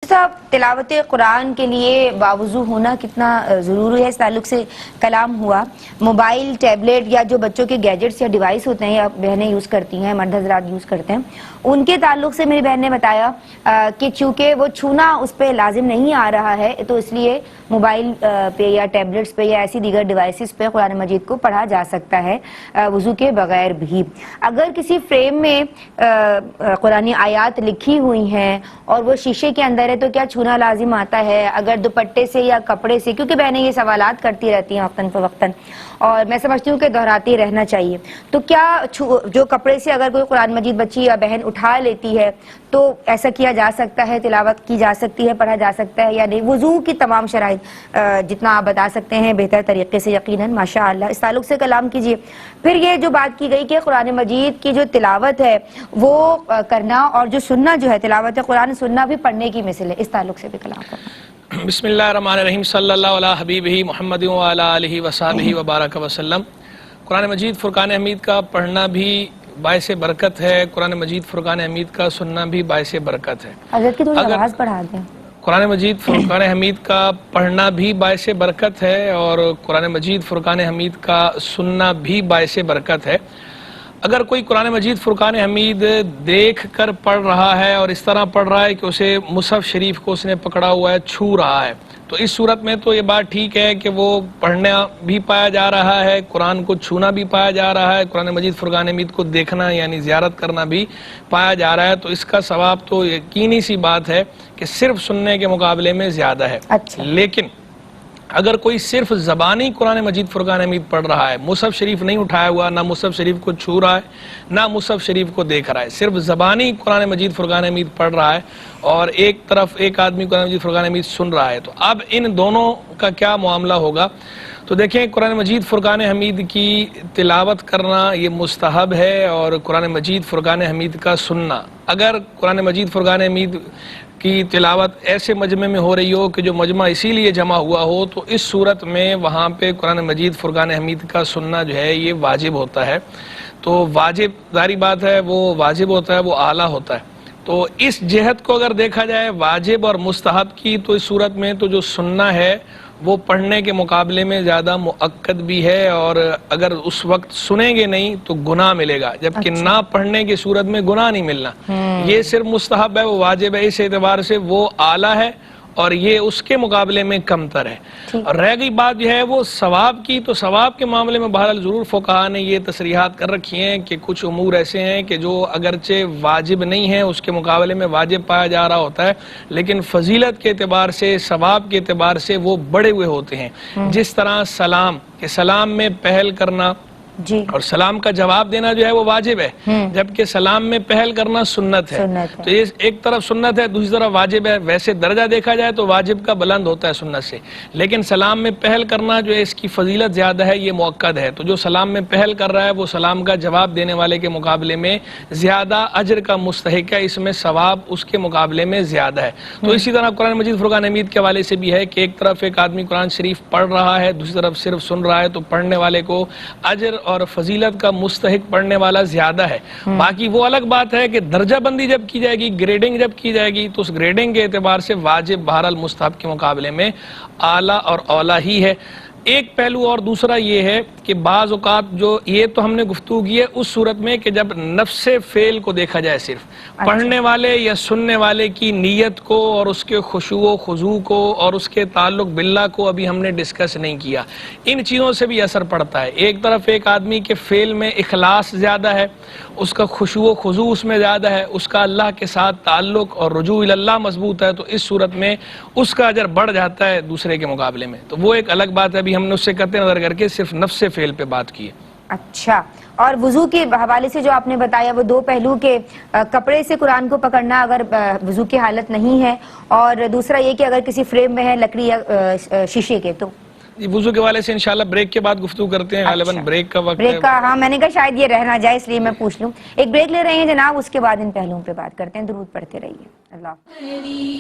صاحب تلاوت قرآن کے لیے باوضو ہونا کتنا ضروری ہے، اس تعلق سے کلام ہوا۔ موبائل، ٹیبلیٹ یا جو بچوں کے گیجٹس یا ڈیوائس ہوتے ہیں یا بہنیں یوز کرتی ہیں، مرد حضرات یوز کرتے ہیں، ان کے تعلق سے میری بہن نے بتایا کہ چونکہ وہ چھونا اس پہ لازم نہیں آ رہا ہے تو اس لیے موبائل پہ یا ٹیبلیٹس پہ یا ایسی دیگر ڈیوائسز پہ قرآن مجید کو پڑھا جا سکتا ہے وضو کے بغیر بھی۔ اگر کسی فریم میں قرآنی آیات لکھی ہوئی ہیں اور وہ شیشے کے اندر ہے تو کیا چھونا لازم آتا ہے؟ اگر دوپٹے سے یا کپڑے سے، کیونکہ بہنیں یہ سوالات کرتی رہتی ہیں وقتاً فوقتاً اور میں سمجھتی ہوں کہ دہراتے رہنا چاہیے، تو کیا جو کپڑے سے اگر کوئی قرآن مجید بچی یا بہن اٹھا لیتی ہے تو ایسا کیا جا سکتا ہے، تلاوت کی جا سکتی ہے، پڑھا جا سکتا ہے یا نہیں؟ وضو کی تمام شرائط جتنا آپ بتا سکتے ہیں بہتر طریقے سے یقیناً ماشاءاللہ، اس تعلق سے کلام کیجیے۔ پھر یہ جو بات کی گئی کہ قرآن مجید کی جو تلاوت ہے وہ کرنا اور جو سننا جو ہے تلاوت قرآن سننا بھی پڑھنے کی مثل ہے، اس تعلق سے بھی کلام کرنا۔ بسم اللہ الرحمن الرحیم، صلی اللہ علیہ حبیبہ محمد وعلی آلہ وصحبہ وبارک وسلم۔ قرآن مجید فرقان حمید کا پڑھنا بھی باعث برکت ہے، قرآن مجید فرقان حمید کا سننا بھی باعث برکت ہے۔ حضرت کی تھوڑی آواز بڑھا دیں۔ قرآن مجید فرقان حمید کا پڑھنا بھی باعث برکت ہے اور قرآن مجید فرقان حمید کا سننا بھی باعث برکت ہے۔ اگر کوئی قرآن مجید فرقان حمید دیکھ کر پڑھ رہا ہے اور اس طرح پڑھ رہا ہے کہ اسے مصحف شریف کو اس نے پکڑا ہوا ہے، چھو رہا ہے، تو اس صورت میں تو یہ بات ٹھیک ہے کہ وہ پڑھنا بھی پایا جا رہا ہے، قرآن کو چھونا بھی پایا جا رہا ہے، قرآن مجید فرقان حمید کو دیکھنا یعنی زیارت کرنا بھی پایا جا رہا ہے، تو اس کا ثواب تو یقینی سی بات ہے کہ صرف سننے کے مقابلے میں زیادہ ہے۔ لیکن اگر کوئی صرف زبانی قرآن مجید فرقان حمید پڑھ رہا ہے، مصحف شریف نہیں اٹھایا ہوا، نہ مصحف شریف کو چھو رہا ہے نہ مصحف شریف کو دیکھ رہا ہے، صرف زبانی قرآن مجید فرقان حمید پڑھ رہا ہے اور ایک طرف ایک آدمی قرآن مجید فرقان حمید سن رہا ہے، تو اب ان دونوں کا کیا معاملہ ہوگا؟ تو دیکھیں، قرآن مجید فرقان حمید کی تلاوت کرنا یہ مستحب ہے اور قرآن مجید فرقان حمید کا سننا، اگر قرآن مجید فرقان حمید کی تلاوت ایسے مجمع میں ہو رہی ہو کہ جو مجمع اسی لیے جمع ہوا ہو، تو اس صورت میں وہاں پہ قرآن مجید فرقان حمید کا سننا جو ہے یہ واجب ہوتا ہے۔ تو واجب ظاہری بات ہے، وہ واجب ہوتا ہے، وہ اعلیٰ ہوتا ہے۔ تو اس جہت کو اگر دیکھا جائے واجب اور مستحب کی، تو اس صورت میں تو جو سننا ہے وہ پڑھنے کے مقابلے میں زیادہ مؤکد بھی ہے، اور اگر اس وقت سنیں گے نہیں تو گناہ ملے گا، جبکہ نہ پڑھنے کی صورت میں گناہ نہیں ملنا۔ یہ صرف مستحب ہے، وہ واجب ہے، اس اعتبار سے وہ اعلیٰ ہے اور یہ اس کے مقابلے میں کمتر ہے۔ اور رہ گئی بات جو ہے وہ ثواب کی، تو ثواب کے معاملے میں بہرحال ضرور فقہاء نے یہ تصریحات کر رکھی ہیں کہ کچھ امور ایسے ہیں کہ جو اگرچہ واجب نہیں ہیں اس کے مقابلے میں واجب پایا جا رہا ہوتا ہے، لیکن فضیلت کے اعتبار سے، ثواب کے اعتبار سے وہ بڑے ہوئے ہوتے ہیں۔ جس طرح سلام، کہ سلام میں پہل کرنا اور سلام کا جواب دینا جو ہے وہ واجب ہے، جبکہ سلام میں پہل کرنا سنت ہے۔ تو یہ ایک طرف سنت ہے، دوسری طرف واجب ہے۔ ویسے درجہ دیکھا جائے تو واجب کا بلند ہوتا ہے سنت سے، لیکن سلام میں پہل کرنا جو ہے اس کی فضیلت زیادہ ہے، یہ مؤکد ہے۔ تو جو سلام میں پہل کر رہا ہے وہ سلام کا جواب دینے والے کے مقابلے میں زیادہ اجر کا مستحق ہے، اس میں ثواب اس کے مقابلے میں زیادہ ہے۔ تو اسی طرح قرآن مجید فرقان حمید کے حوالے سے بھی ہے کہ ایک طرف ایک آدمی قرآن شریف پڑھ رہا ہے، دوسری طرف صرف سن رہا ہے، تو پڑھنے والے کو اجر اور فضیلت کا مستحق پڑھنے والا زیادہ ہے۔ باقی وہ الگ بات ہے کہ درجہ بندی جب کی جائے گی، گریڈنگ جب کی جائے گی، تو اس گریڈنگ کے اعتبار سے واجب بہرحال مستحب کے مقابلے میں اعلیٰ اور اولیٰ ہی ہے۔ ایک پہلو اور دوسرا یہ ہے کہ بعض اوقات جو یہ تو ہم نے گفتگو کی ہے اس صورت میں کہ جب نفس فعل کو دیکھا جائے، صرف پڑھنے والے یا سننے والے کی نیت کو اور اس کے خشوع و خضوع کو اور اس کے تعلق باللہ کو ابھی ہم نے ڈسکس نہیں کیا۔ ان چیزوں سے بھی اثر پڑتا ہے۔ ایک طرف ایک آدمی کے فعل میں اخلاص زیادہ ہے، اس کا خشوع و خضوع اس میں زیادہ ہے، اس کا اللہ کے ساتھ تعلق اور رجوع اللہ مضبوط ہے، تو اس صورت میں اس کا اجر بڑھ جاتا ہے دوسرے کے مقابلے میں۔ تو وہ ایک الگ بات ہے، ابھی ہم نے اس سے قطع نظر کر کے صرف نفس فعل پہ بات کی ہے۔ اچھا، اور وضو کے حوالے سے جو آپ نے بتایا وہ دو پہلو کے کپڑے سے قرآن کو پکڑنا اگر وضو کی حالت نہیں ہے، اور دوسرا یہ کہ اگر کسی فریم میں ہے لکڑی یا شیشے کے، تو وضو کے حوالے سے انشاءاللہ بریک کے بعد گفتگو کرتے ہیں۔ غالباً بریک کا وقت ہے۔ ہاں، میں نے کہا شاید یہ رہنا جائے اس لیے میں پوچھ لوں۔ ایک بریک لے رہے ہیں جناب، اس کے بعد ان پہلوؤں پہ بات کرتے ہیں۔ درود پڑھتے رہیے۔ اللہ